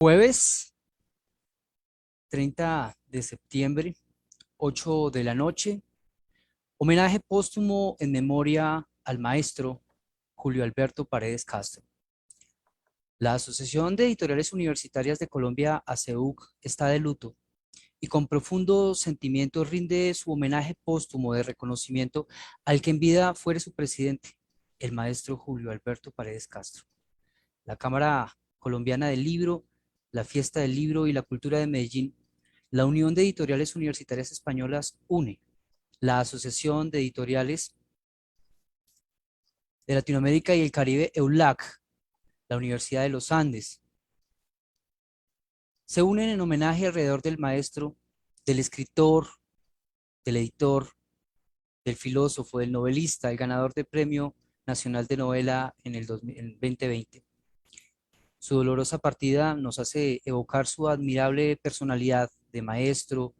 Jueves 30 de septiembre, 8 de la noche, homenaje póstumo en memoria al maestro Julio Alberto Paredes Castro. La Asociación de Editoriales Universitarias de Colombia, ASEUC, está de luto y con profundo sentimiento rinde su homenaje póstumo de reconocimiento al que en vida fuere su presidente, el maestro Julio Alberto Paredes Castro. La Cámara Colombiana del Libro, la Fiesta del Libro y la Cultura de Medellín, la Unión de Editoriales Universitarias Españolas UNE, la Asociación de Editoriales de Latinoamérica y el Caribe EULAC, la Universidad de los Andes, se unen en homenaje alrededor del maestro, del escritor, del editor, del filósofo, del novelista, el ganador del Premio Nacional de Novela en el 2020. Su dolorosa partida nos hace evocar su admirable personalidad de maestro,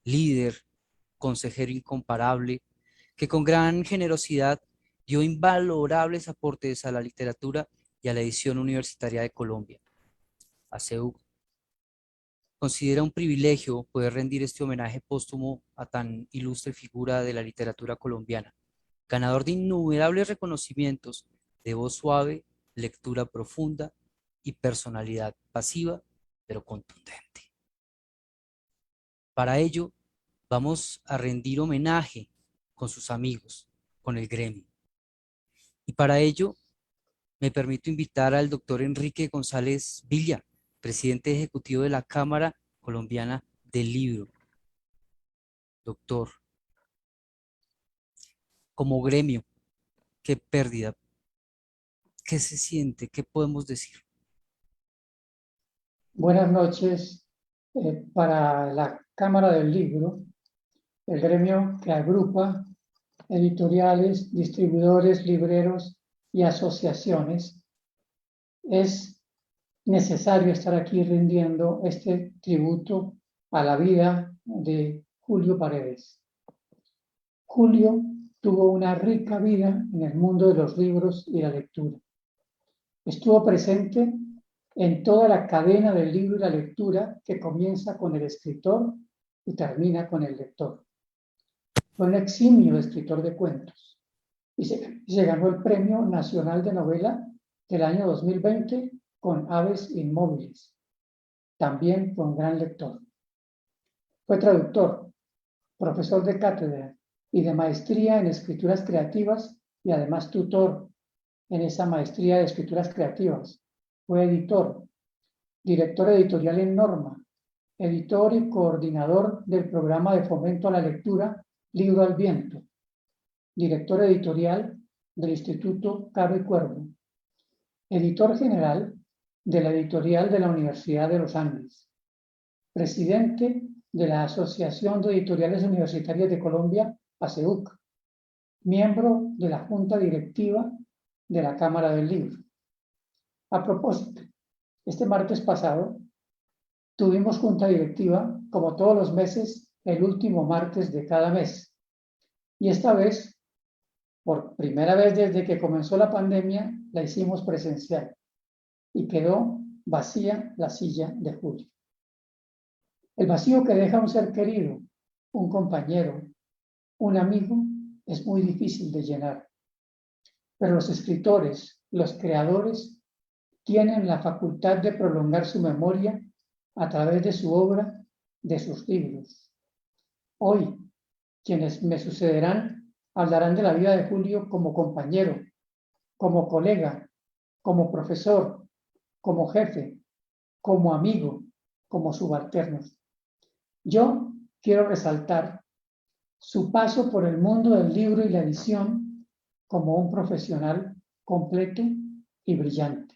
líder, consejero incomparable, que con gran generosidad dio invalorables aportes a la literatura y a la edición universitaria de Colombia. ASEUC considera un privilegio poder rendir este homenaje póstumo a tan ilustre figura de la literatura colombiana, ganador de innumerables reconocimientos de voz suave, lectura profunda y personalidad pasiva, pero contundente. Para ello, vamos a rendir homenaje con sus amigos, con el gremio. Y para ello, me permito invitar al doctor Enrique González Villa, presidente ejecutivo de la Cámara Colombiana del Libro. Doctor, como gremio, qué pérdida, qué se siente, qué podemos decir. Buenas noches. Para la Cámara del Libro, el gremio que agrupa editoriales, distribuidores, libreros y asociaciones, es necesario estar aquí rindiendo este tributo a la vida de Julio Paredes. Julio tuvo una rica vida en el mundo de los libros y la lectura. Estuvo presente en toda la cadena del libro y la lectura, que comienza con el escritor y termina con el lector. Fue un eximio escritor de cuentos y se ganó el Premio Nacional de Novela del año 2020 con Aves Inmóviles. También fue un gran lector. Fue traductor, profesor de cátedra y de maestría en escrituras creativas y además tutor en esa maestría de escrituras creativas. Fue editor, director editorial en Norma, editor y coordinador del programa de fomento a la lectura Libro al Viento, director editorial del Instituto Caro y Cuervo, editor general de la editorial de la Universidad de los Andes, presidente de la Asociación de Editoriales Universitarias de Colombia, ASEUC, miembro de la Junta Directiva de la Cámara del Libro. A propósito, este martes pasado tuvimos junta directiva, como todos los meses, el último martes de cada mes. Y esta vez, por primera vez desde que comenzó la pandemia, la hicimos presencial y quedó vacía la silla de Julio. El vacío que deja un ser querido, un compañero, un amigo, es muy difícil de llenar. Pero los escritores, los creadores, tienen la facultad de prolongar su memoria a través de su obra, de sus libros. Hoy, quienes me sucederán hablarán de la vida de Julio como compañero, como colega, como profesor, como jefe, como amigo, como subalternos. Yo quiero resaltar su paso por el mundo del libro y la edición como un profesional completo y brillante.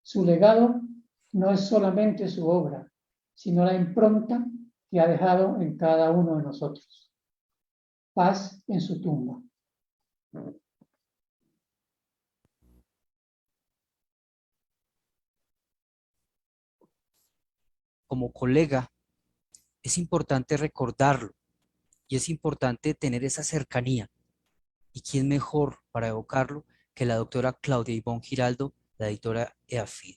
Su legado no es solamente su obra, sino la impronta que ha dejado en cada uno de nosotros. Paz en su tumba. Como colega, es importante recordarlo y es importante tener esa cercanía. ¿Y quién mejor para evocarlo que la doctora Claudia Ivonne Giraldo, la editora EAFID?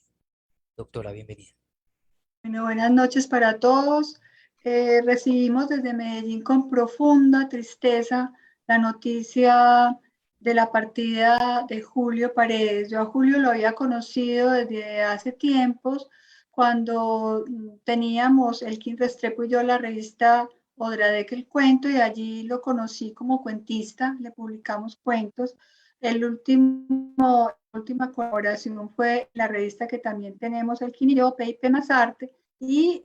Doctora, bienvenida. Bueno, buenas noches para todos. Recibimos desde Medellín con profunda tristeza la noticia de la partida de Julio Paredes. Yo a Julio lo había conocido desde hace tiempos, cuando teníamos Elkin Restrepo y yo la revista Odradek el Cuento, y allí lo conocí como cuentista, le publicamos cuentos. La última colaboración fue la revista que también tenemos, Elkin y yo, P&P más Arte, y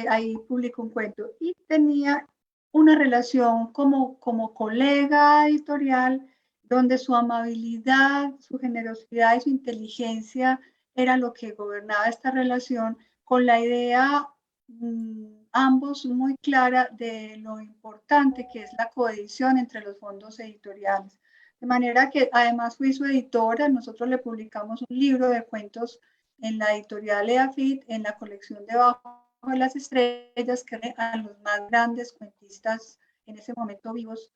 ahí publicó un cuento. Y tenía una relación como colega editorial, donde su amabilidad, su generosidad y su inteligencia era lo que gobernaba esta relación, con la idea ambos muy clara de lo importante que es la coedición entre los fondos editoriales. De manera que además fui su editora, nosotros le publicamos un libro de cuentos en la editorial EAFIT, en la colección Debajo de las Estrellas, que a los más grandes cuentistas en ese momento vivos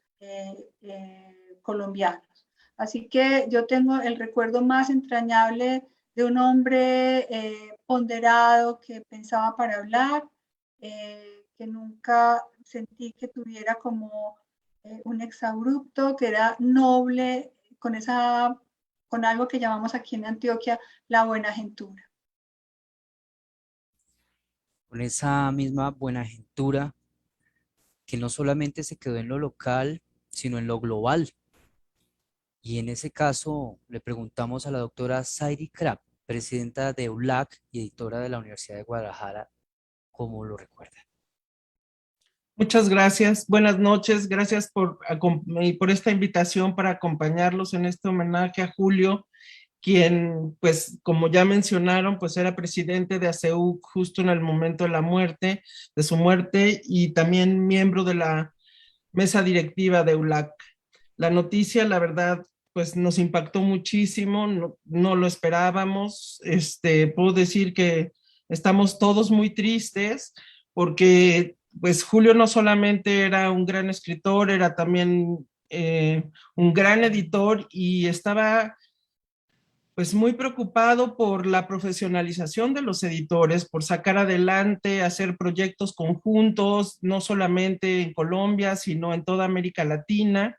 colombianos. Así que yo tengo el recuerdo más entrañable de un hombre ponderado, que pensaba para hablar, que nunca sentí que tuviera como un exabrupto, que era noble, con algo que llamamos aquí en Antioquia la buena gentura. Con esa misma buenaventura que no solamente se quedó en lo local, sino en lo global. Y en ese caso le preguntamos a la doctora Zairi Krab, presidenta de ULAC y editora de la Universidad de Guadalajara, cómo lo recuerda. Muchas gracias, buenas noches, gracias por esta invitación para acompañarlos en este homenaje a Julio, quien, pues, como ya mencionaron, pues era presidente de ASEUC justo en el momento de la muerte, de su muerte, y también miembro de la mesa directiva de ULAC. La noticia, la verdad, pues nos impactó muchísimo, no lo esperábamos. Puedo decir que estamos todos muy tristes porque pues Julio no solamente era un gran escritor, era también un gran editor, y estaba pues muy preocupado por la profesionalización de los editores, por sacar adelante, hacer proyectos conjuntos, no solamente en Colombia, sino en toda América Latina.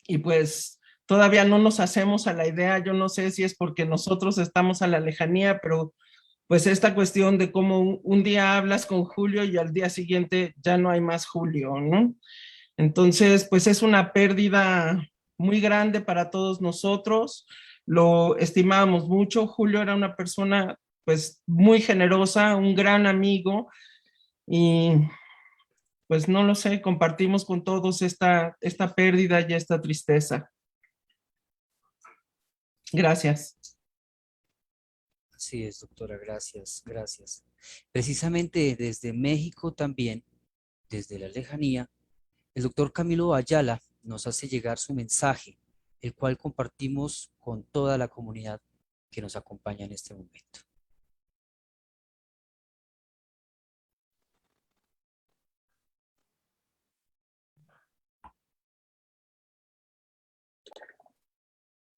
Y pues todavía no nos hacemos a la idea, yo no sé si es porque nosotros estamos a la lejanía, pero pues esta cuestión de cómo un día hablas con Julio y al día siguiente ya no hay más Julio, ¿no? Entonces, pues es una pérdida muy grande para todos nosotros. Lo estimábamos mucho. Julio era una persona pues muy generosa, un gran amigo, y pues no lo sé, compartimos con todos esta pérdida y esta tristeza. Gracias. Así es, doctora, gracias, gracias. Precisamente desde México también, desde la lejanía, el doctor Camilo Ayala nos hace llegar su mensaje, el cual compartimos con toda la comunidad que nos acompaña en este momento.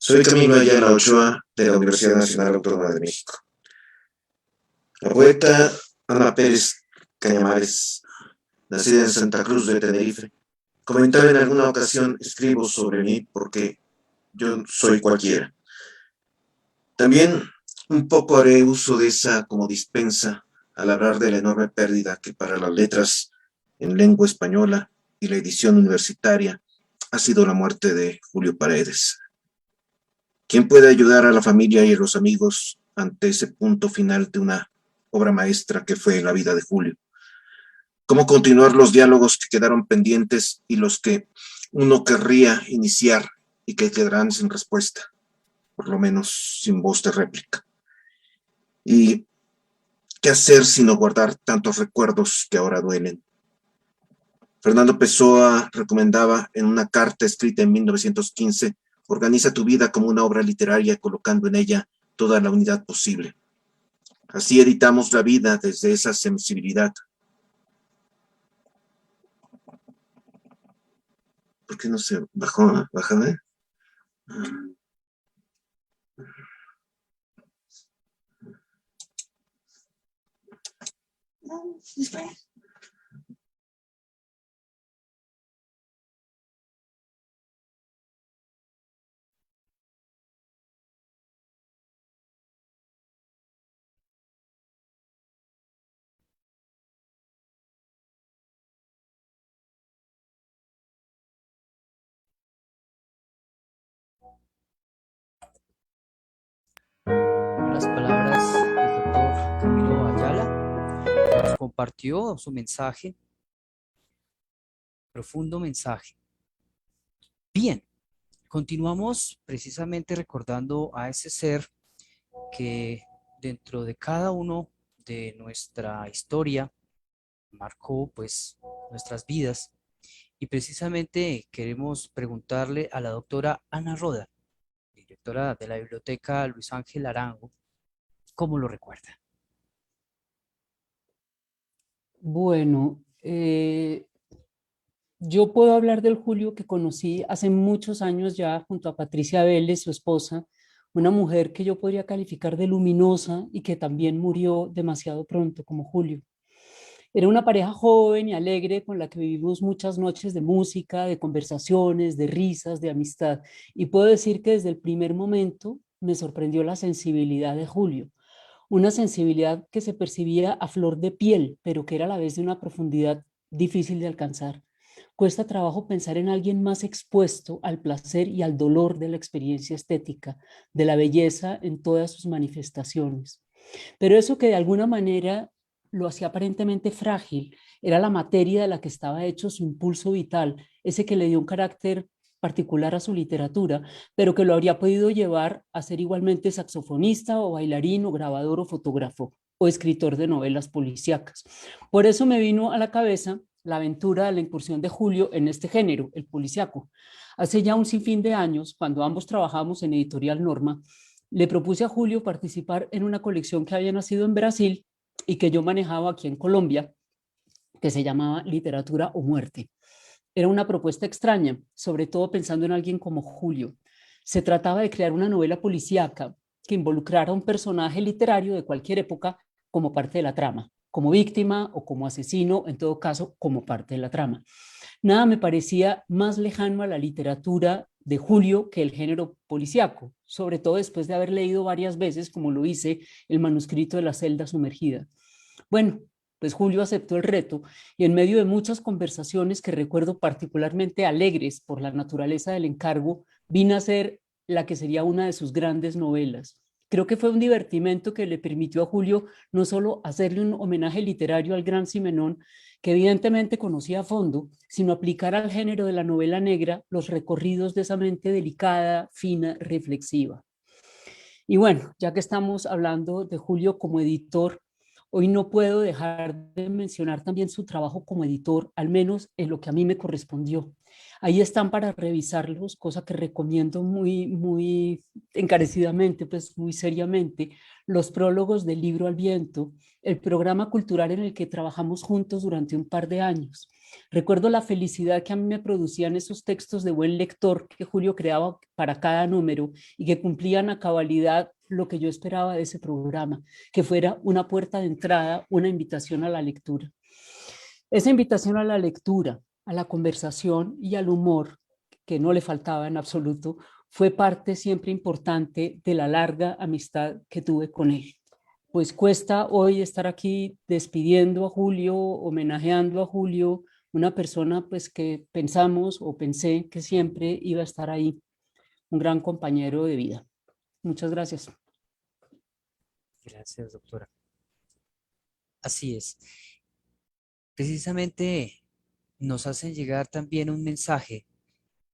Soy Camilo Ayala Ochoa, de la Universidad Nacional Autónoma de México. La poeta Ana Pérez Cañamares, nacida en Santa Cruz de Tenerife, comentaba en alguna ocasión: escribo sobre mí porque yo soy cualquiera. También un poco haré uso de esa como dispensa al hablar de la enorme pérdida que para las letras en lengua española y la edición universitaria ha sido la muerte de Julio Paredes. ¿Quién puede ayudar a la familia y a los amigos ante ese punto final de una obra maestra que fue la vida de Julio? ¿Cómo continuar los diálogos que quedaron pendientes y los que uno querría iniciar y que quedarán sin respuesta, por lo menos sin voz de réplica? ¿Y qué hacer sino guardar tantos recuerdos que ahora duelen? Fernando Pessoa recomendaba en una carta escrita en 1915: organiza tu vida como una obra literaria, colocando en ella toda la unidad posible. Así editamos la vida desde esa sensibilidad. ¿Por qué no se bajó? Bájame. Las palabras del doctor Camilo Ayala nos compartió su mensaje, profundo mensaje. Bien, continuamos precisamente recordando a ese ser que dentro de cada uno de nuestra historia marcó pues nuestras vidas y precisamente queremos preguntarle a la doctora Ana Roda, directora de la Biblioteca Luis Ángel Arango, ¿cómo lo recuerda? Bueno, yo puedo hablar del Julio que conocí hace muchos años ya junto a Patricia Vélez, su esposa, una mujer que yo podría calificar de luminosa y que también murió demasiado pronto, como Julio. Era una pareja joven y alegre con la que vivimos muchas noches de música, de conversaciones, de risas, de amistad. Y puedo decir que desde el primer momento me sorprendió la sensibilidad de Julio, una sensibilidad que se percibía a flor de piel, pero que era a la vez de una profundidad difícil de alcanzar. Cuesta trabajo pensar en alguien más expuesto al placer y al dolor de la experiencia estética, de la belleza en todas sus manifestaciones. Pero eso que de alguna manera lo hacía aparentemente frágil era la materia de la que estaba hecho su impulso vital, ese que le dio un carácter particular a su literatura, pero que lo habría podido llevar a ser igualmente saxofonista o bailarín o grabador o fotógrafo o escritor de novelas policíacas. Por eso me vino a la cabeza la aventura de la incursión de Julio en este género, el policíaco. Hace ya un sinfín de años, cuando ambos trabajamos en Editorial Norma, le propuse a Julio participar en una colección que había nacido en Brasil y que yo manejaba aquí en Colombia, que se llamaba Literatura o Muerte. Era una propuesta extraña, sobre todo pensando en alguien como Julio. Se trataba de crear una novela policíaca que involucrara a un personaje literario de cualquier época como parte de la trama, como víctima o como asesino, en todo caso, como parte de la trama. Nada me parecía más lejano a la literatura de Julio que el género policíaco, sobre todo después de haber leído varias veces, como lo hice, el manuscrito de La celda sumergida. Bueno, pues Julio aceptó el reto y en medio de muchas conversaciones que recuerdo particularmente alegres por la naturaleza del encargo, vino a ser la que sería una de sus grandes novelas. Creo que fue un divertimento que le permitió a Julio no solo hacerle un homenaje literario al gran Simenón, que evidentemente conocía a fondo, sino aplicar al género de la novela negra los recorridos de esa mente delicada, fina, reflexiva. Y bueno, ya que estamos hablando de Julio como editor, hoy no puedo dejar de mencionar también su trabajo como editor, al menos en lo que a mí me correspondió. Ahí están para revisarlos, cosa que recomiendo muy encarecidamente, pues muy seriamente, los prólogos del libro Al viento, el programa cultural en el que trabajamos juntos durante un par de años. Recuerdo la felicidad que a mí me producían esos textos de buen lector que Julio creaba para cada número y que cumplían a cabalidad lo que yo esperaba de ese programa, que fuera una puerta de entrada, una invitación a la lectura. Esa invitación a la lectura, a la conversación y al humor, que no le faltaba en absoluto, fue parte siempre importante de la larga amistad que tuve con él. Pues cuesta hoy estar aquí despidiendo a Julio, homenajeando a Julio, una persona pues que pensamos o pensé que siempre iba a estar ahí, un gran compañero de vida. Muchas gracias. Gracias, doctora. Así es. Precisamente nos hacen llegar también un mensaje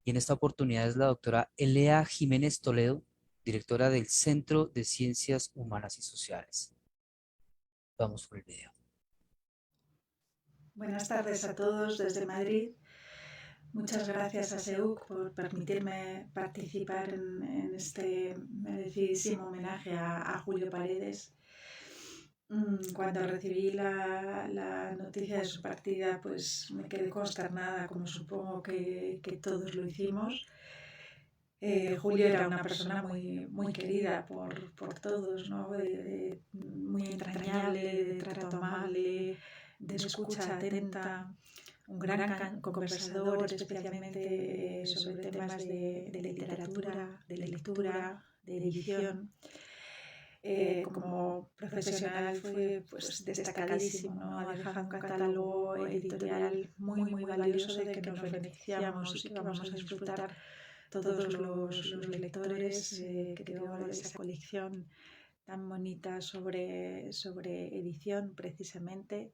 y en esta oportunidad es la doctora Elea Jiménez Toledo, directora del Centro de Ciencias Humanas y Sociales. Vamos por el video. Buenas tardes a todos desde Madrid. Muchas gracias a SEUC por permitirme participar en este merecidísimo homenaje a Julio Paredes. Cuando recibí la noticia de su partida, pues me quedé consternada, como supongo que todos lo hicimos. Julio era una persona muy querida por todos, ¿no? Muy entrañable, de trato amable, de escucha atenta, un gran conversador, especialmente sobre temas de literatura, de lectura, de edición. Como profesional fue pues, destacadísimo, ¿no? Ha dejado un catálogo editorial muy valioso del que nos beneficiamos y que vamos a disfrutar todos los lectores, creo, de esa colección tan bonita sobre edición, precisamente.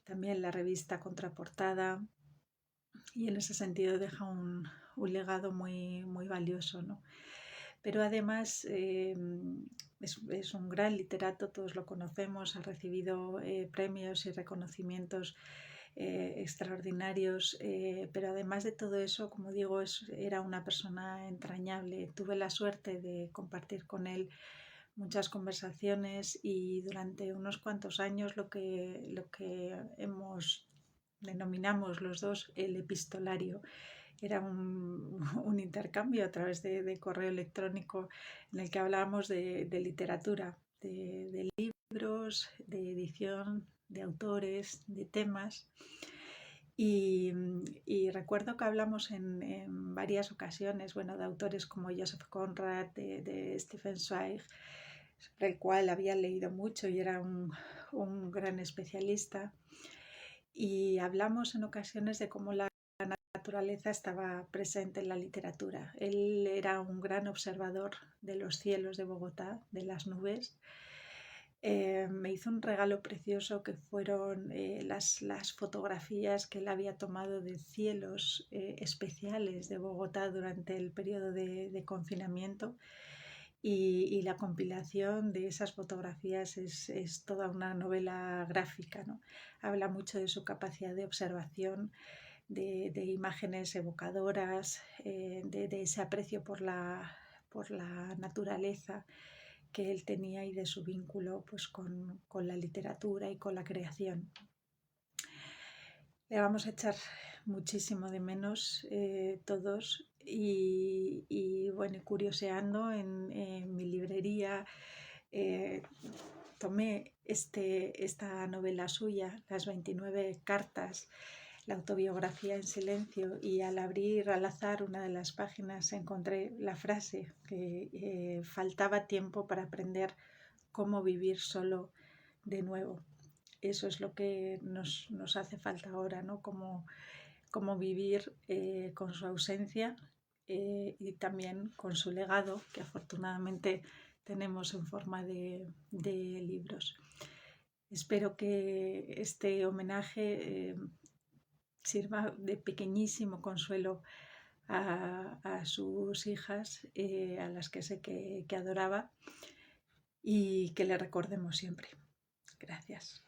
También la revista Contraportada, y en ese sentido deja un legado muy valioso, ¿no? Pero además es un gran literato, todos lo conocemos, ha recibido premios y reconocimientos extraordinarios, pero además de todo eso, como digo, era una persona entrañable. Tuve la suerte de compartir con él muchas conversaciones y durante unos cuantos años lo que denominamos los dos el epistolario. Era un intercambio a través de correo electrónico en el que hablábamos de literatura, de libros, de edición, de autores, de temas. Y recuerdo que hablamos en varias ocasiones, bueno, de autores como Joseph Conrad, de Stefan Zweig, sobre el cual había leído mucho y era un gran especialista. Y hablamos en ocasiones de cómo la naturaleza estaba presente en la literatura. Él era un gran observador de los cielos de Bogotá, de las nubes. Me hizo un regalo precioso que fueron las fotografías que él había tomado de cielos especiales de Bogotá durante el periodo de confinamiento. Y la compilación de esas fotografías es toda una novela gráfica, ¿no? Habla mucho de su capacidad de observación, de imágenes evocadoras, de ese aprecio por la naturaleza que él tenía y de su vínculo pues, con la literatura y con la creación. Le vamos a echar muchísimo de menos todos y bueno, curioseando en mi librería tomé esta novela suya, Las 29 cartas, la autobiografía en silencio, y al abrir al azar una de las páginas encontré la frase que faltaba tiempo para aprender cómo vivir solo de nuevo. Eso es lo que nos hace falta ahora, ¿no? Cómo vivir con su ausencia y también con su legado, que afortunadamente tenemos en forma de libros. Espero que este homenaje sirva de pequeñísimo consuelo a sus hijas, a las que sé que adoraba, y que le recordemos siempre. Gracias.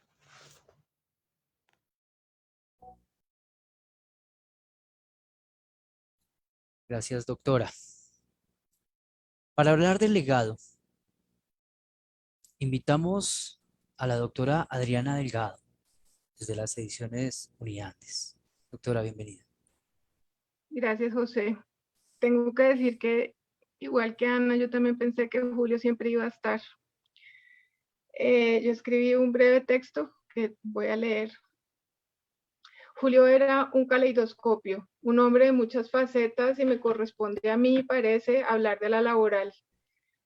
Gracias, doctora. Para hablar del legado, invitamos a la doctora Adriana Delgado, desde las ediciones Uniandes. Doctora, bienvenida. Gracias, José. Tengo que decir que, igual que Ana, yo también pensé que Julio siempre iba a estar. Yo escribí un breve texto que voy a leer. Julio era un caleidoscopio, un hombre de muchas facetas, y me corresponde a mí, parece, hablar de la laboral.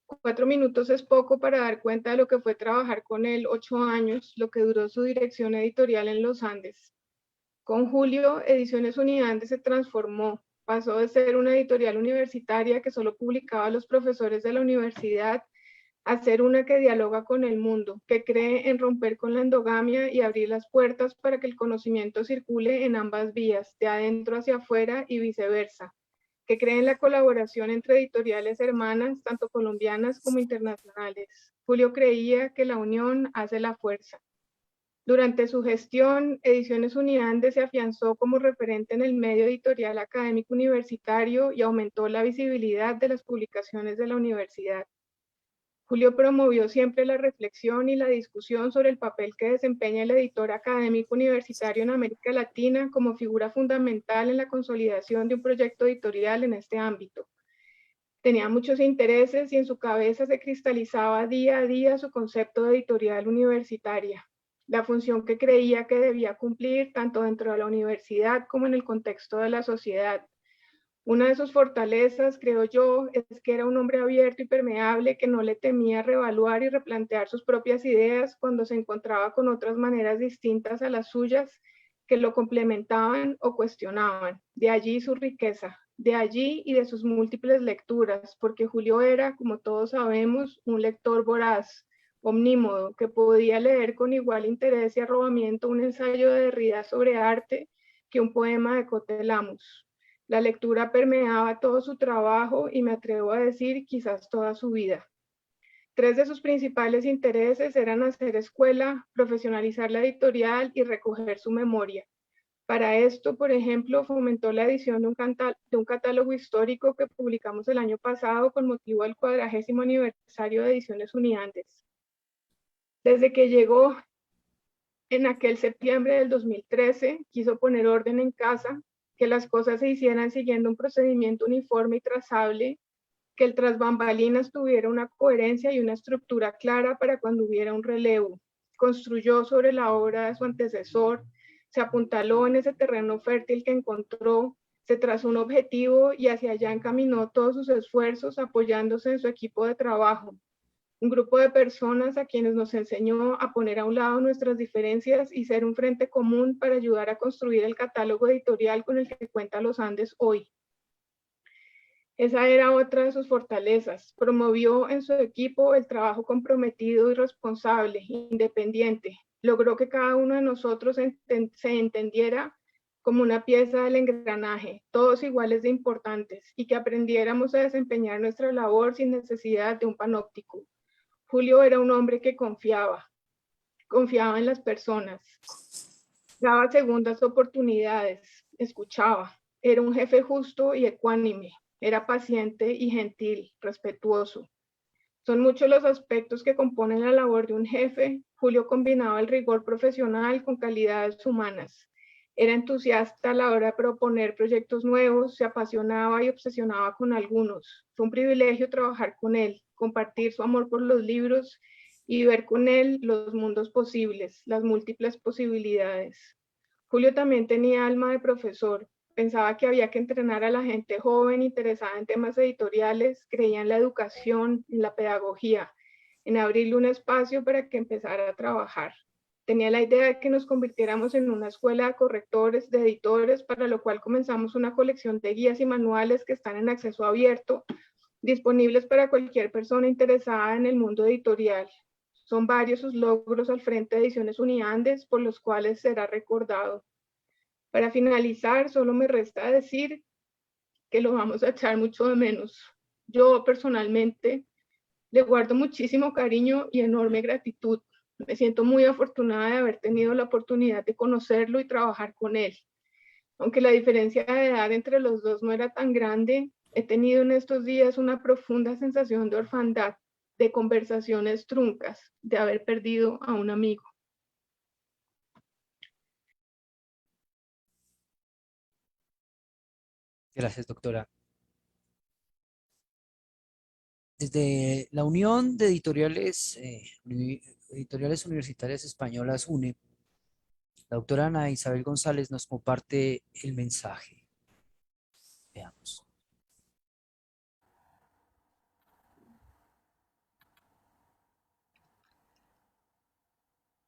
4 minutos es poco para dar cuenta de lo que fue trabajar con él 8 años, lo que duró su dirección editorial en los Andes. Con Julio, Ediciones Uniandes se transformó. Pasó de ser una editorial universitaria que solo publicaba a los profesores de la universidad a ser una que dialoga con el mundo, que cree en romper con la endogamia y abrir las puertas para que el conocimiento circule en ambas vías, de adentro hacia afuera y viceversa, que cree en la colaboración entre editoriales hermanas, tanto colombianas como internacionales. Julio creía que la unión hace la fuerza. Durante su gestión, Ediciones Uniandes se afianzó como referente en el medio editorial académico universitario y aumentó la visibilidad de las publicaciones de la universidad. Julio promovió siempre la reflexión y la discusión sobre el papel que desempeña el editor académico universitario en América Latina como figura fundamental en la consolidación de un proyecto editorial en este ámbito. Tenía muchos intereses y en su cabeza se cristalizaba día a día su concepto de editorial universitaria, la función que creía que debía cumplir tanto dentro de la universidad como en el contexto de la sociedad. Una de sus fortalezas, creo yo, es que era un hombre abierto y permeable que no le temía reevaluar y replantear sus propias ideas cuando se encontraba con otras maneras distintas a las suyas que lo complementaban o cuestionaban. De allí su riqueza, de allí y de sus múltiples lecturas, porque Julio era, como todos sabemos, un lector voraz, omnímodo, que podía leer con igual interés y arrobamiento un ensayo de Derrida sobre arte que un poema de Cotelamus. La lectura permeaba todo su trabajo y me atrevo a decir quizás toda su vida. Tres de sus principales intereses eran hacer escuela, profesionalizar la editorial y recoger su memoria. Para esto, por ejemplo, fomentó la edición de un catálogo histórico que publicamos el año pasado con motivo del 40º aniversario de Ediciones Uniandes. Desde que llegó en aquel septiembre del 2013, quiso poner orden en casa, que las cosas se hicieran siguiendo un procedimiento uniforme y trazable, que el tras bambalinas tuviera una coherencia y una estructura clara para cuando hubiera un relevo. Construyó sobre la obra de su antecesor, se apuntaló en ese terreno fértil que encontró, se trazó un objetivo y hacia allá encaminó todos sus esfuerzos apoyándose en su equipo de trabajo. Un grupo de personas a quienes nos enseñó a poner a un lado nuestras diferencias y ser un frente común para ayudar a construir el catálogo editorial con el que cuenta Los Andes hoy. Esa era otra de sus fortalezas. Promovió en su equipo el trabajo comprometido y responsable, independiente. Logró que cada uno de nosotros se entendiera como una pieza del engranaje, todos iguales de importantes, y que aprendiéramos a desempeñar nuestra labor sin necesidad de un panóptico. Julio era un hombre que confiaba en las personas, daba segundas oportunidades, escuchaba, era un jefe justo y ecuánime, era paciente y gentil, respetuoso. Son muchos los aspectos que componen la labor de un jefe. Julio combinaba el rigor profesional con calidades humanas. Era entusiasta a la hora de proponer proyectos nuevos, se apasionaba y obsesionaba con algunos. Fue un privilegio trabajar con él, compartir su amor por los libros y ver con él los mundos posibles, las múltiples posibilidades. Julio también tenía alma de profesor. Pensaba que había que entrenar a la gente joven interesada en temas editoriales, creía en la educación, en la pedagogía, en abrirle un espacio para que empezara a trabajar. Tenía la idea de que nos convirtiéramos en una escuela de correctores, de editores, para lo cual comenzamos una colección de guías y manuales que están en acceso abierto, disponibles para cualquier persona interesada en el mundo editorial. Son varios sus logros al frente de Ediciones Uniandes por los cuales será recordado. Para finalizar, solo me resta decir que lo vamos a echar mucho de menos. Yo personalmente le guardo muchísimo cariño y enorme gratitud. Me siento muy afortunada de haber tenido la oportunidad de conocerlo y trabajar con él. Aunque la diferencia de edad entre los dos no era tan grande, he tenido en estos días una profunda sensación de orfandad, de conversaciones truncas, de haber perdido a un amigo. Gracias, doctora. Desde la Unión de Editoriales Universitarias Españolas, UNE, la doctora Ana Isabel González nos comparte el mensaje. Veamos.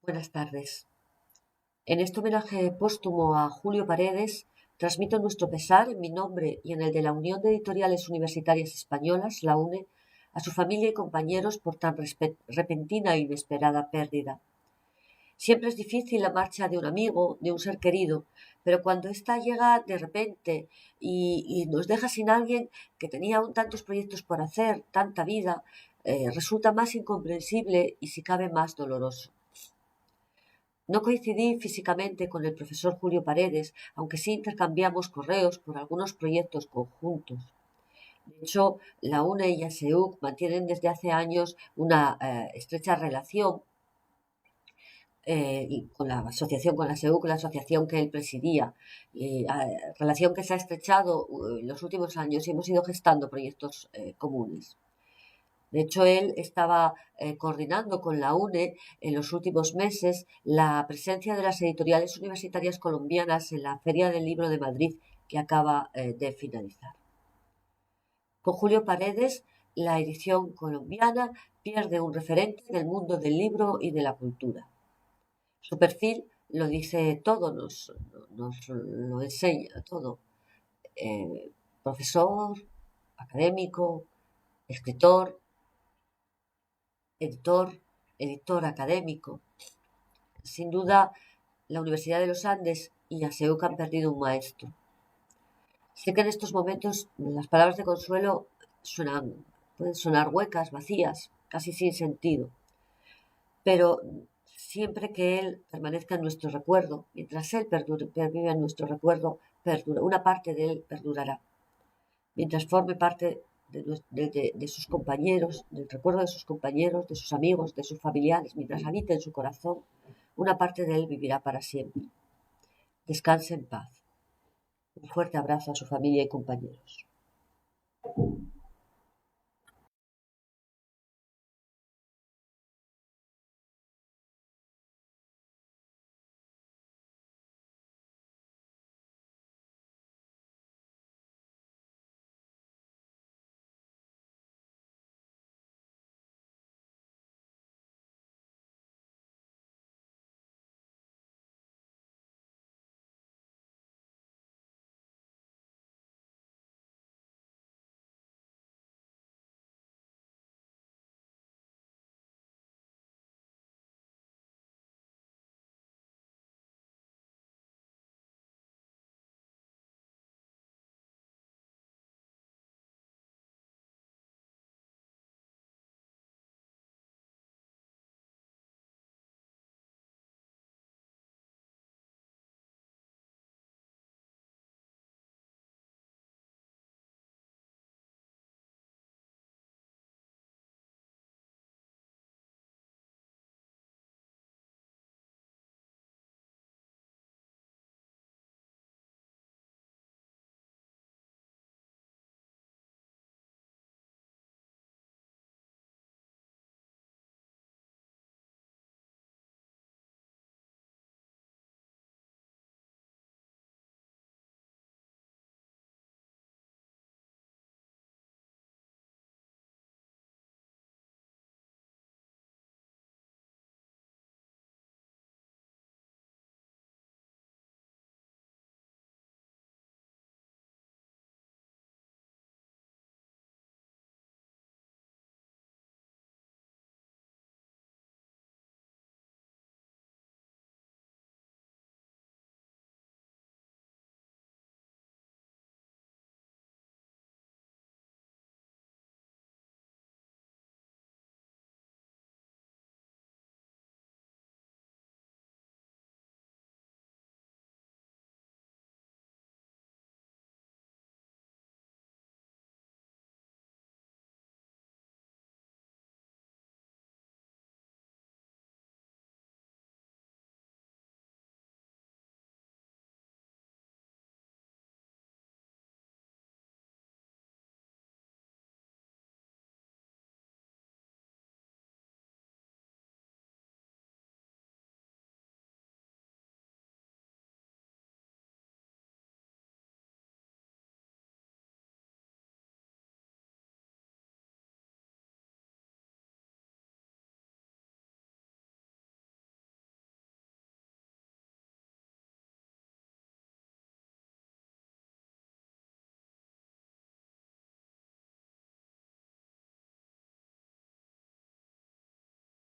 Buenas tardes. En este homenaje póstumo a Julio Paredes, transmito nuestro pesar en mi nombre y en el de la Unión de Editoriales Universitarias Españolas, la UNE, a su familia y compañeros por tan repentina e inesperada pérdida. Siempre es difícil la marcha de un amigo, de un ser querido, pero cuando ésta llega de repente y nos deja sin alguien que tenía aún tantos proyectos por hacer, tanta vida, resulta más incomprensible y si cabe más doloroso. No coincidí físicamente con el profesor Julio Paredes, aunque sí intercambiamos correos por algunos proyectos conjuntos. De hecho, la UNE y ASEUC mantienen desde hace años una estrecha relación y con la asociación, con la SEUC, la asociación que él presidía, relación que se ha estrechado en los últimos años y hemos ido gestando proyectos comunes. De hecho, él estaba coordinando con la UNE en los últimos meses la presencia de las editoriales universitarias colombianas en la Feria del Libro de Madrid, que acaba de finalizar. Con Julio Paredes, la edición colombiana pierde un referente del mundo del libro y de la cultura. Su perfil lo dice todo, nos lo enseña todo. Profesor, académico, escritor, editor académico. Sin duda, la Universidad de los Andes y ASEUC han perdido un maestro. Sé que en estos momentos las palabras de consuelo pueden sonar huecas, vacías, casi sin sentido, pero siempre que él permanezca en nuestro recuerdo, mientras él pervive en nuestro recuerdo, una parte de él perdurará. Mientras forme parte de sus compañeros, del recuerdo de sus compañeros, de sus amigos, de sus familiares, mientras habite en su corazón, una parte de él vivirá para siempre. Descanse en paz. Un fuerte abrazo a su familia y compañeros.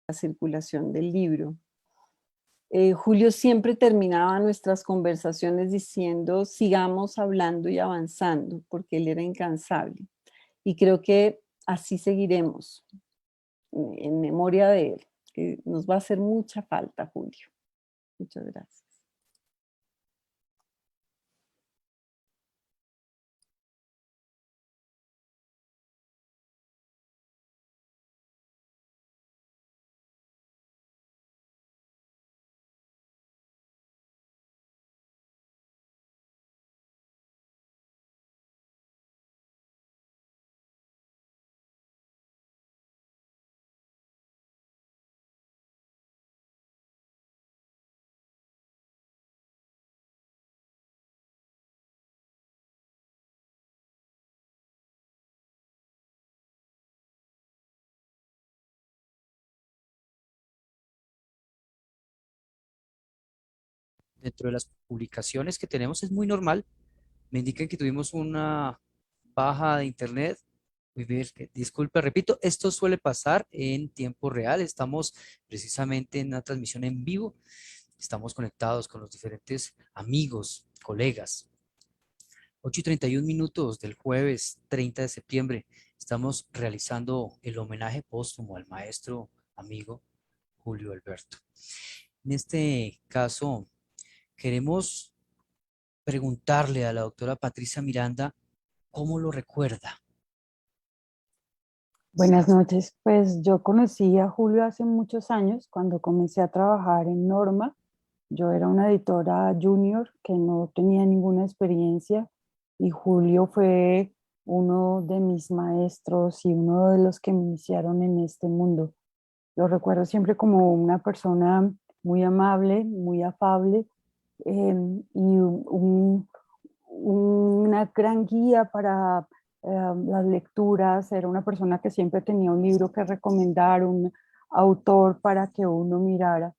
La circulación del libro. Julio siempre terminaba nuestras conversaciones diciendo, sigamos hablando y avanzando, porque él era incansable. Y creo que así seguiremos, en memoria de él. Nos va a hacer mucha falta, Julio. Muchas gracias. Dentro de las publicaciones que tenemos es muy normal. Me indican que tuvimos una baja de internet. Muy bien, disculpe, repito, esto suele pasar en tiempo real. Estamos precisamente en una transmisión en vivo. Estamos conectados con los diferentes amigos, colegas. 8:31 del jueves 30 de septiembre. Estamos realizando el homenaje póstumo al maestro amigo Julio Alberto. En este caso, queremos preguntarle a la doctora Patricia Miranda cómo lo recuerda. Buenas noches, pues yo conocí a Julio hace muchos años cuando comencé a trabajar en Norma. Yo era una editora junior que no tenía ninguna experiencia y Julio fue uno de mis maestros y uno de los que me iniciaron en este mundo. Lo recuerdo siempre como una persona muy amable, muy afable y una gran guía para las lecturas. Era una persona que siempre tenía un libro que recomendar, un autor para que uno mirara.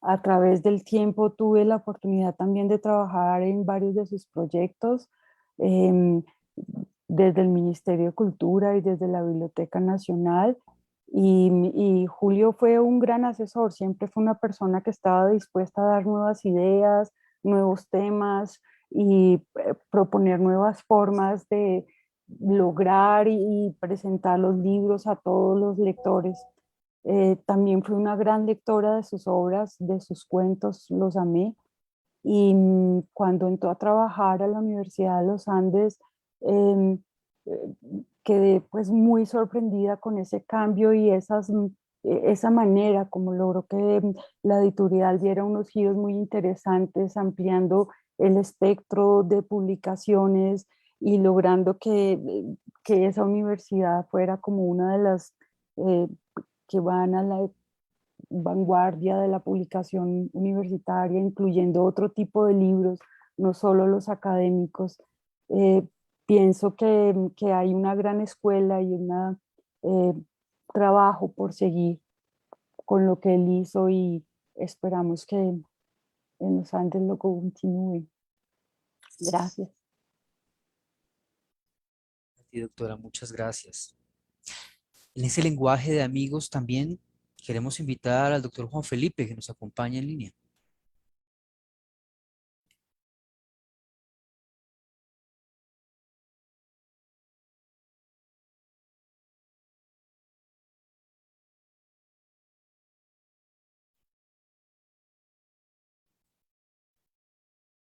A través del tiempo tuve la oportunidad también de trabajar en varios de sus proyectos, desde el Ministerio de Cultura y desde la Biblioteca Nacional. Y Julio fue un gran asesor, siempre fue una persona que estaba dispuesta a dar nuevas ideas, nuevos temas y proponer nuevas formas de lograr y presentar los libros a todos los lectores. También fui una gran lectora de sus obras, de sus cuentos, los amé. Y cuando entró a trabajar a la Universidad de los Andes, eh, quedé pues muy sorprendida con ese cambio y esa manera como logró que la editorial diera unos giros muy interesantes, ampliando el espectro de publicaciones y logrando que esa universidad fuera como una de las que van a la vanguardia de la publicación universitaria, incluyendo otro tipo de libros, no solo los académicos. Pienso que hay una gran escuela y un trabajo por seguir con lo que él hizo y esperamos que en los Andes lo continúe. Gracias. Sí, doctora, muchas gracias. En ese lenguaje de amigos también queremos invitar al doctor Juan Felipe que nos acompaña en línea.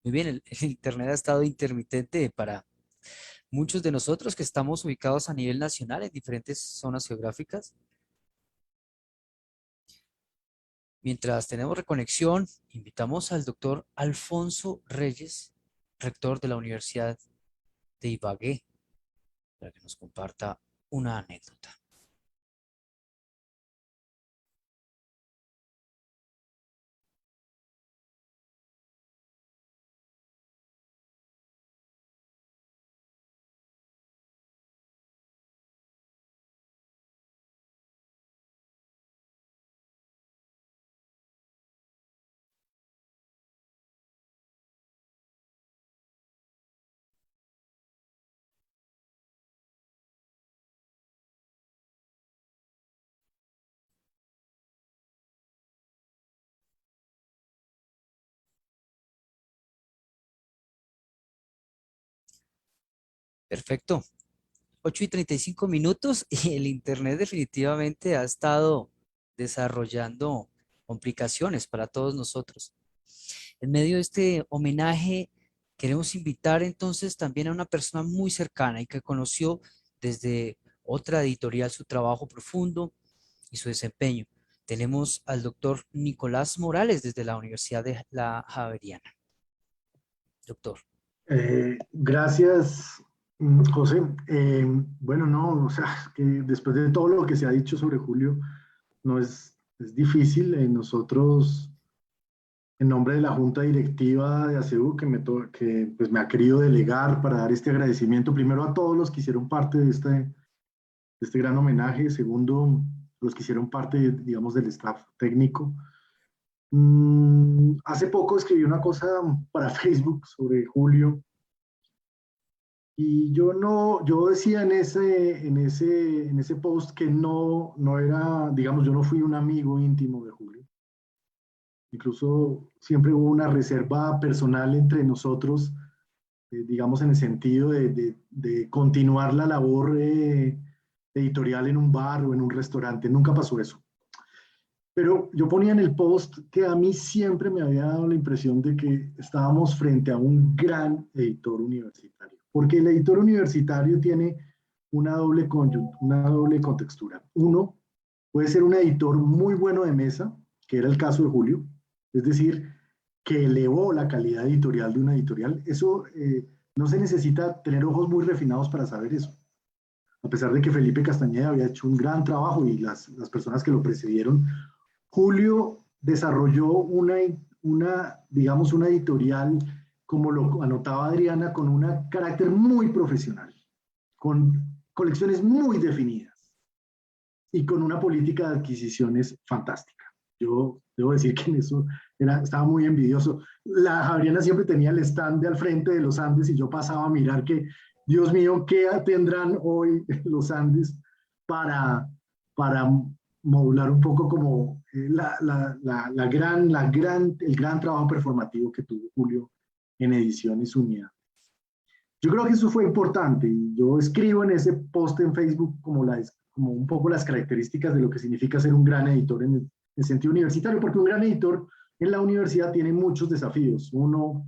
Muy bien, el internet ha estado intermitente para muchos de nosotros que estamos ubicados a nivel nacional en diferentes zonas geográficas. Mientras tenemos reconexión, invitamos al doctor Alfonso Reyes, rector de la Universidad de Ibagué, para que nos comparta una anécdota. Perfecto. 8:35 y el internet definitivamente ha estado desarrollando complicaciones para todos nosotros. En medio de este homenaje, queremos invitar entonces también a una persona muy cercana y que conoció desde otra editorial su trabajo profundo y su desempeño. Tenemos al doctor Nicolás Morales desde la Universidad de la Javeriana. Doctor. Gracias, José. Bueno, no, o sea, que después de todo lo que se ha dicho sobre Julio, no es difícil. Nosotros, en nombre de la Junta Directiva de ASEU, que pues me ha querido delegar para dar este agradecimiento, primero a todos los que hicieron parte de este gran homenaje, segundo, los que hicieron parte, digamos, del staff técnico, Hace poco escribí una cosa para Facebook sobre Julio y yo decía en ese post que no era, digamos, yo no fui un amigo íntimo de Julio. Incluso siempre hubo una reserva personal entre nosotros, digamos, en el sentido de continuar la labor editorial en un bar o en un restaurante. Nunca pasó eso. Pero yo ponía en el post que a mí siempre me había dado la impresión de que estábamos frente a un gran editor universitario, porque el editor universitario tiene una doble contextura. Uno, puede ser un editor muy bueno de mesa, que era el caso de Julio, es decir, que elevó la calidad editorial de una editorial. Eso no se necesita tener ojos muy refinados para saber eso. A pesar de que Felipe Castañeda había hecho un gran trabajo y las personas que lo precedieron, Julio desarrolló digamos, una editorial, como lo anotaba Adriana, con un carácter muy profesional, con colecciones muy definidas y con una política de adquisiciones fantástica. Yo debo decir que en eso estaba muy envidioso. La Adriana siempre tenía el stand de al frente de los Andes y yo pasaba a mirar que, Dios mío, ¿qué tendrán hoy los Andes para modular un poco como el gran trabajo performativo que tuvo Julio en Ediciones Unidades? Yo creo que eso fue importante y yo escribo en ese post en Facebook como un poco las características de lo que significa ser un gran editor en el sentido universitario, porque un gran editor en la universidad tiene muchos desafíos. Uno,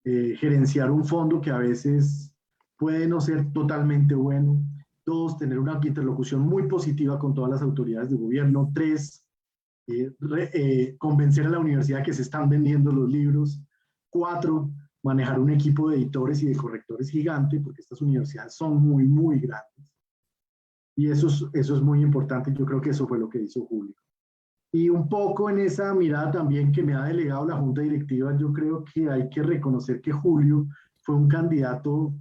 gerenciar un fondo que a veces puede no ser totalmente bueno. Dos, tener una interlocución muy positiva con todas las autoridades de gobierno. Tres, convencer a la universidad que se están vendiendo los libros. Cuatro, manejar un equipo de editores y de correctores gigante, porque estas universidades son muy, muy grandes. Y eso es muy importante. Yo creo que eso fue lo que hizo Julio. Y un poco en esa mirada también que me ha delegado la Junta Directiva, yo creo que hay que reconocer que Julio fue un candidato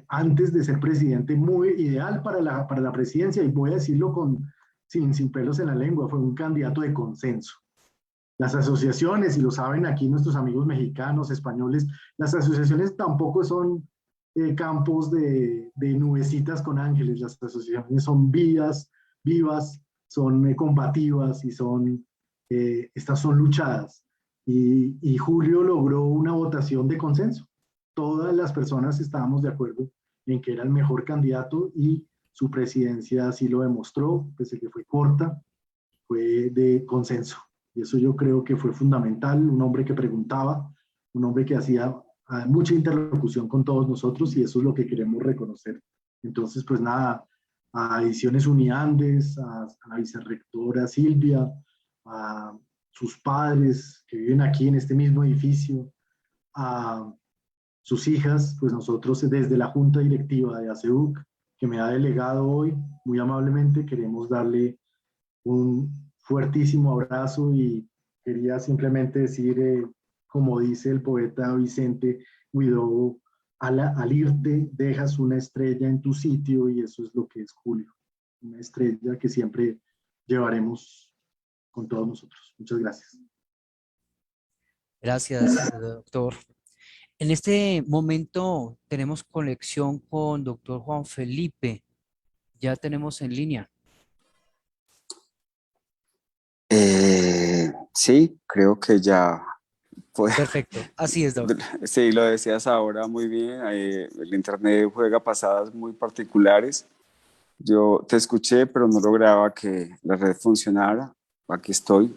antes de ser presidente muy ideal para la presidencia, y voy a decirlo sin pelos en la lengua, fue un candidato de consenso. Las asociaciones, y lo saben aquí nuestros amigos mexicanos, españoles, las asociaciones tampoco son campos de nubecitas con ángeles. Las asociaciones son vivas, son combativas y estas son luchadas. Y Julio logró una votación de consenso. Todas las personas estábamos de acuerdo en que era el mejor candidato y su presidencia así lo demostró, pese a que fue corta, fue de consenso. Y eso yo creo que fue fundamental, un hombre que preguntaba, un hombre que hacía mucha interlocución con todos nosotros, y eso es lo que queremos reconocer. Entonces, pues nada, a Ediciones Uniandes, a la vicerrectora Silvia, a sus padres que viven aquí en este mismo edificio, a sus hijas, pues nosotros desde la Junta Directiva de ASEUC, que me ha delegado hoy, muy amablemente, queremos darle un fuertísimo abrazo, y quería simplemente decir, como dice el poeta Vicente Huidobro, al irte dejas una estrella en tu sitio, y eso es lo que es Julio, una estrella que siempre llevaremos con todos nosotros. Muchas gracias. Gracias, doctor. En este momento tenemos conexión con doctor Juan Felipe. Ya tenemos en línea. Sí, creo que ya fue. Perfecto, así es, doctor. Sí, lo decías ahora muy bien. El internet juega pasadas muy particulares. Yo te escuché, pero no lograba que la red funcionara. Aquí estoy.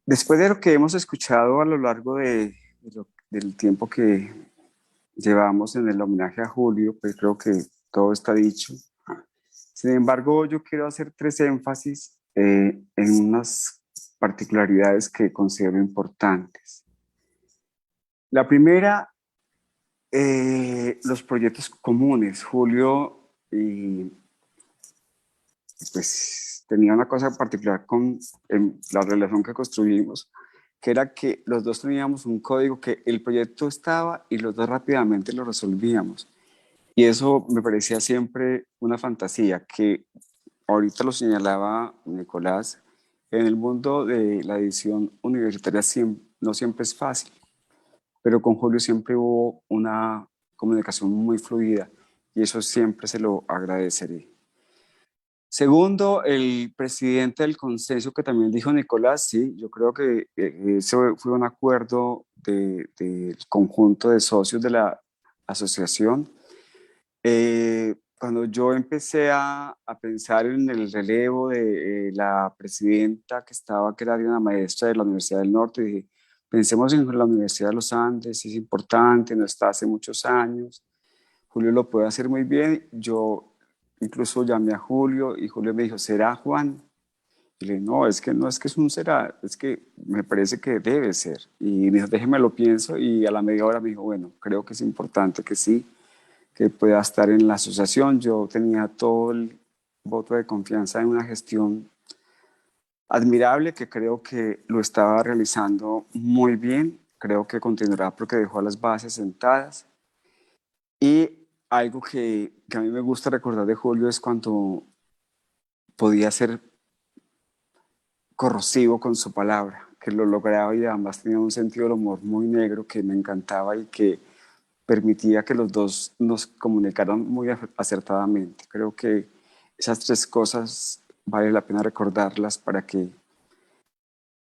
Después de lo que hemos escuchado a lo largo del tiempo que llevamos en el homenaje a Julio, pues creo que todo está dicho. Sin embargo, yo quiero hacer 3 énfasis en unas particularidades que considero importantes. La primera, los proyectos comunes. Julio pues tenía una cosa particular con la relación que construimos, que era que los dos teníamos un código, que el proyecto estaba y los dos rápidamente lo resolvíamos. Y eso me parecía siempre una fantasía, que ahorita lo señalaba Nicolás, en el mundo de la edición universitaria no siempre es fácil, pero con Julio siempre hubo una comunicación muy fluida y eso siempre se lo agradeceré. Segundo, el presidente del consenso que también dijo Nicolás, sí, yo creo que eso fue un acuerdo del conjunto de socios de la asociación. Cuando yo empecé a pensar en el relevo de la presidenta que era una maestra de la Universidad del Norte, dije, pensemos en la Universidad de los Andes, es importante, no está hace muchos años, Julio lo puede hacer muy bien. Yo incluso llamé a Julio y Julio me dijo, ¿será Juan? Y le dije, no es que es un será, es que me parece que debe ser. Y me dijo, déjeme lo pienso, y a la media hora me dijo, bueno, creo que es importante que sí, que pueda estar en la asociación. Yo tenía todo el voto de confianza en una gestión admirable que creo que lo estaba realizando muy bien. Creo que continuará porque dejó las bases sentadas. Y algo que a mí me gusta recordar de Julio es cuando podía ser corrosivo con su palabra, que lo lograba, y además tenía un sentido del humor muy negro que me encantaba y que permitía que los dos nos comunicaran muy acertadamente. Creo que esas tres cosas vale la pena recordarlas para que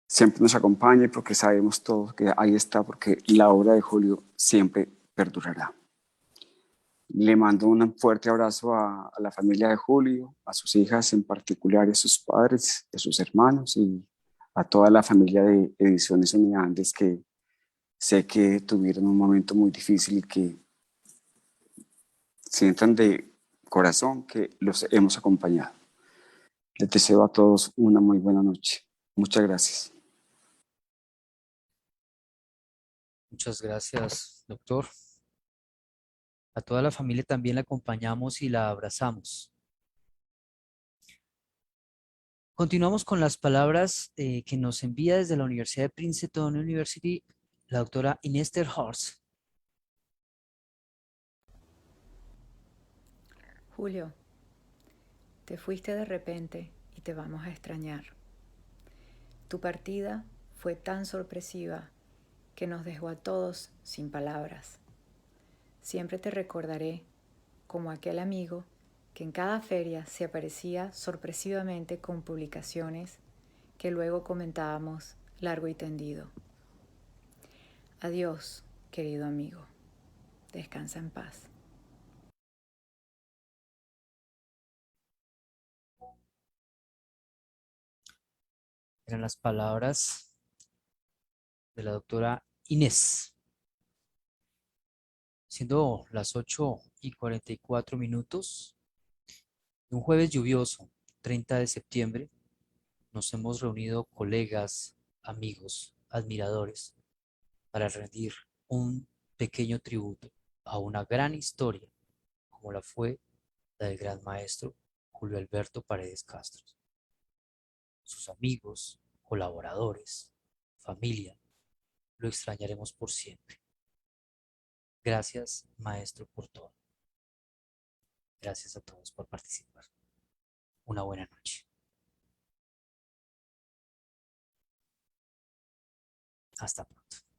siempre nos acompañe, porque sabemos todos que ahí está, porque la obra de Julio siempre perdurará. Le mando un fuerte abrazo a la familia de Julio, a sus hijas en particular, a sus padres, a sus hermanos y a toda la familia de Ediciones Uniandes, que sé que tuvieron un momento muy difícil y que sientan de corazón que los hemos acompañado. Les deseo a todos una muy buena noche. Muchas gracias. Muchas gracias, doctor. A toda la familia también la acompañamos y la abrazamos. Continuamos con las palabras que nos envía desde la Universidad de Princeton University la doctora Inés ter Horst. Julio, te fuiste de repente y te vamos a extrañar. Tu partida fue tan sorpresiva que nos dejó a todos sin palabras. Siempre te recordaré como aquel amigo que en cada feria se aparecía sorpresivamente con publicaciones que luego comentábamos largo y tendido. Adiós, querido amigo. Descansa en paz. Eran las palabras de la doctora Inés. Siendo las 8:44 de un jueves lluvioso, 30 de septiembre, nos hemos reunido colegas, amigos, admiradores, para rendir un pequeño tributo a una gran historia, como la fue la del gran maestro Julio Alberto Paredes Castro. Sus amigos, colaboradores, familia, lo extrañaremos por siempre. Gracias, maestro, por todo. Gracias a todos por participar. Una buena noche. Hasta pronto.